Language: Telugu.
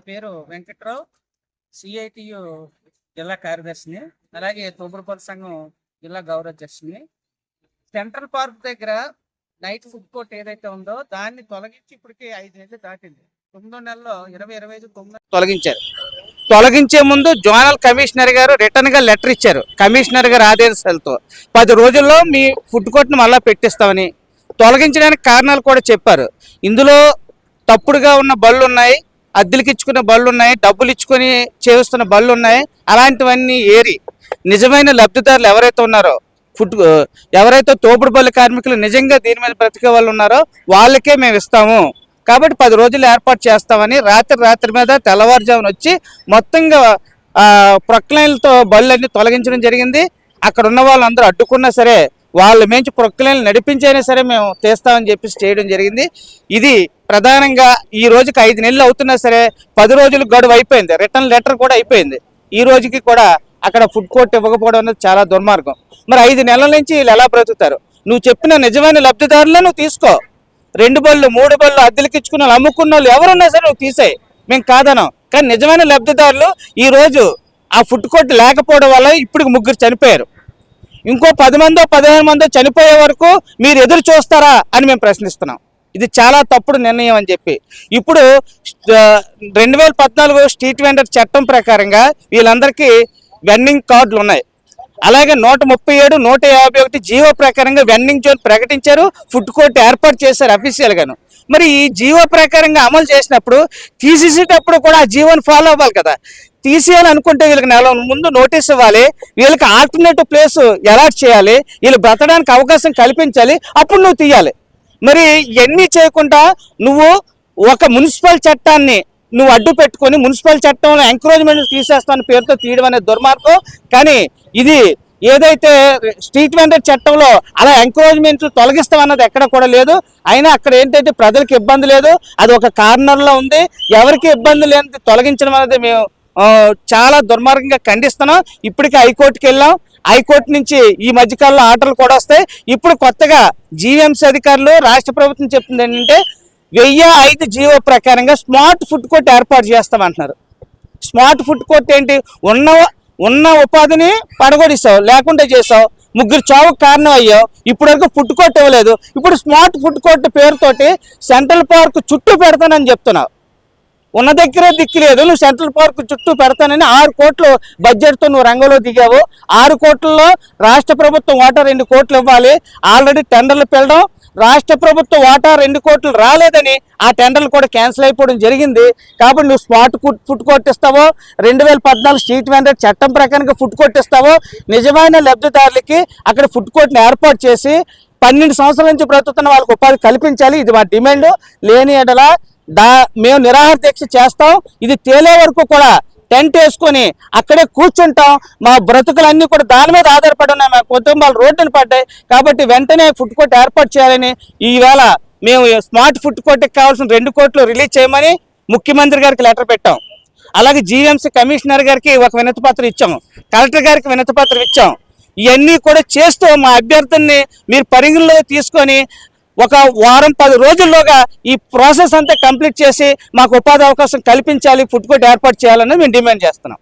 పేరు వెంకట్రావు, సిఐటియు జిల్లా కార్యదర్శిని, అలాగే తోపుడుపల్లి సంఘం జిల్లా గౌరవాధ్యక్షుని. సెంట్రల్ పార్క్ దగ్గర నైట్ ఫుడ్ కోర్ట్ ఏదైతే ఉందో దాన్ని తొలగించి ఇప్పటికి 5 నెలలు దాటింది. 9వ నెలలో 2025 తొలగించారు. తొలగించే ముందు జోనల్ కమిషనర్ గారు రిటర్న్ గా లెటర్ ఇచ్చారు. కమిషనర్ గారు ఆదేశాలతో 10 రోజుల్లో మీ ఫుడ్ కోర్ట్ను మళ్ళా పెట్టిస్తామని. తొలగించడానికి కారణాలు కూడా చెప్పారు. ఇందులో తప్పుడుగా ఉన్న బళ్ళు ఉన్నాయి, అద్దెలకు ఇచ్చుకున్న బళ్ళు ఉన్నాయి, డబ్బులు ఇచ్చుకొని చేస్తున్న బళ్ళు ఉన్నాయి. అలాంటివన్నీ ఏరి నిజమైన లబ్ధిదారులు ఎవరైతే ఉన్నారో, ఎవరైతే తోపుడు బళ్ళు కార్మికులు నిజంగా దీని మీద బ్రతికే వాళ్ళు ఉన్నారో వాళ్ళకే మేము ఇస్తాము. కాబట్టి 10 రోజులు ఏర్పాటు చేస్తామని రాత్రి మీద తెల్లవారుజామున వచ్చి మొత్తంగా ప్రొక్లైన్లతో బళ్ళన్నీ తొలగించడం జరిగింది. అక్కడ ఉన్న వాళ్ళందరూ అడ్డుకున్నా సరే వాళ్ళ మేంచి ప్రొక్లైన్లు నడిపించైనా సరే మేము తీస్తామని చెప్పేసి చేయడం జరిగింది. ఇది ప్రధానంగా ఈ రోజుకి 5 నెలలు అవుతున్నా సరే 10 రోజులు గడువు అయిపోయింది. రిటర్న్ లెటర్ కూడా అయిపోయింది. ఈ రోజుకి కూడా అక్కడ ఫుడ్ కోర్ట్ ఇవ్వకపోవడం అనేది చాలా దుర్మార్గం. మరి 5 నెలల నుంచి వీళ్ళు ఎలా బ్రతుకుతారు? నువ్వు చెప్పిన నిజమైన లబ్ధిదారులను నువ్వు తీసుకో. 2 బళ్ళు 3 బళ్ళు అద్దెలకు ఇచ్చుకున్న వాళ్ళు, అమ్ముకున్న వాళ్ళు ఎవరున్నా సరే నువ్వు తీసేయి, మేము కాదనం. కానీ నిజమైన లబ్ధిదారులు ఈ రోజు ఆ ఫుడ్ కోర్ట్ లేకపోవడం వల్ల ఇప్పుడు 3 చనిపోయారు. ఇంకో 10 మందో 15 మందో చనిపోయే వరకు మీరు ఎదురు చూస్తారా అని మేము ప్రశ్నిస్తున్నాం. ఇది చాలా తప్పుడు నిర్ణయం అని చెప్పి ఇప్పుడు 2014 స్ట్రీట్ వెండర్ చట్టం ప్రకారంగా వీళ్ళందరికీ వెండింగ్ కార్డులు ఉన్నాయి. అలాగే 137, 151 జీవో ప్రకారంగా వెండింగ్ జోన్ ప్రకటించారు, ఫుడ్ కోర్ట్ ఏర్పాటు చేశారు అఫీషియల్ గాను. మరి ఈ జీవో ప్రకారంగా అమలు చేసినప్పుడు తీసేసేటప్పుడు కూడా ఆ జీవోని ఫాలో అవ్వాలి కదా. తీసేయాలనుకుంటే వీళ్ళకి నెల ముందు నోటీస్ ఇవ్వాలి, వీళ్ళకి ఆల్టర్నేటివ్ ప్లేస్ అలాట్ చేయాలి, వీళ్ళు బ్రతకడానికి అవకాశం కల్పించాలి, అప్పుడు నువ్వు తీయాలి. మరి ఇవన్నీ చేయకుండా నువ్వు ఒక మున్సిపల్ చట్టాన్ని నువ్వు అడ్డు పెట్టుకొని మున్సిపల్ చట్టంలో ఎంకరేజ్మెంట్ తీసేస్తాను పేరుతో తీయడం అనేది దుర్మార్గం. కానీ ఇది ఏదైతే స్ట్రీట్ వెండర్ చట్టంలో అలా ఎంకరేజ్మెంట్ తొలగిస్తామన్నది ఎక్కడ కూడా లేదు. అయినా అక్కడ ఏంటంటే ప్రజలకు ఇబ్బంది లేదు, అది ఒక కార్నర్లో ఉంది. ఎవరికి ఇబ్బంది లేని తొలగించడం అనేది మేము చాలా దుర్మార్గంగా ఖండిస్తున్నాం. ఇప్పటికే హైకోర్టుకి వెళ్ళాం. హైకోర్టు నుంచి ఈ మధ్యకాలంలో ఆర్డర్లు కూడా వస్తాయి. ఇప్పుడు కొత్తగా జీవీఎంసీ అధికారులు రాష్ట్ర ప్రభుత్వం చెప్తుంది ఏంటంటే 1005 జీవో ప్రకారంగా స్మార్ట్ ఫుడ్ కోర్ట్ ఏర్పాటు చేస్తామంటున్నారు. స్మార్ట్ ఫుడ్ కోర్ట్ ఏంటి? ఉన్న ఉపాధిని పడగొడిస్తావు, లేకుండా చేసావు, 3 చావుకు కారణం అయ్యావు. ఇప్పటివరకు ఫుడ్ కోర్ట్ ఇవ్వలేదు. ఇప్పుడు స్మార్ట్ ఫుడ్ కోర్ట్ పేరుతోటి సెంట్రల్ పార్క్ చుట్టూ పెడతానని చెప్తున్నావు. ఉన్న దగ్గరే దిక్కు లేదు, నువ్వు సెంట్రల్ పార్క్ చుట్టూ పెడతానని 6 కోట్లు బడ్జెట్తో నువ్వు రంగంలో దిగావు. 6 కోట్లలో రాష్ట్ర ప్రభుత్వం వాటా 2 కోట్లు ఇవ్వాలి. ఆల్రెడీ టెండర్లు పిలడం, రాష్ట్ర ప్రభుత్వం వాటా 2 కోట్లు రాలేదని ఆ టెండర్లు కూడా క్యాన్సిల్ అయిపోవడం జరిగింది. కాబట్టి నువ్వు స్మార్ట్ ఫుడ్ కోర్ట్ ఇస్తావో, 2014 స్ట్రీట్ వెండర్ చట్టం ప్రకారంగా ఫుడ్ కోర్ట్ ఇస్తావో, నిజమైన లబ్ధిదారులకి అక్కడ ఫుడ్ కోర్ట్ని ఏర్పాటు చేసి 12 సంవత్సరాల నుంచి బ్రతుకుతున్న వాళ్ళకి ఉపాధి కల్పించాలి. ఇది మా డిమాండ్. లేని ఎడల మేము నిరాహార దీక్ష చేస్తాం. ఇది తేలే వరకు కూడా టెంట్ వేసుకొని అక్కడే కూర్చుంటాం. మా బ్రతుకులన్నీ కూడా దాని మీద ఆధారపడి ఉన్నాయి. మా కుటుంబాలు రోడ్డున పడ్డాయి. కాబట్టి వెంటనే ఫుడ్ కోర్ట్ ఏర్పాటు చేయాలని ఈవేళ మేము స్మార్ట్ ఫుడ్ కోర్ట్కి కావాల్సిన 2 కోట్లు రిలీజ్ చేయమని ముఖ్యమంత్రి గారికి లెటర్ పెట్టాం. అలాగే జీవీఎంసీ కమిషనర్ గారికి ఒక వినతి పత్రం ఇచ్చాం, కలెక్టర్ గారికి వినతి పత్రం ఇచ్చాం. ఇవన్నీ కూడా చేస్తూ మా అభ్యర్థుల్ని మీరు పరిగణలో తీసుకొని ఒక వారం 10 రోజుల్లోగా ఈ ప్రాసెస్ అంతా కంప్లీట్ చేసి మాకు ఉపాధి అవకాశం కల్పించాలి, ఫుడ్ కోర్ట్ ఏర్పాటు చేయాలని మేము డిమాండ్ చేస్తున్నాం.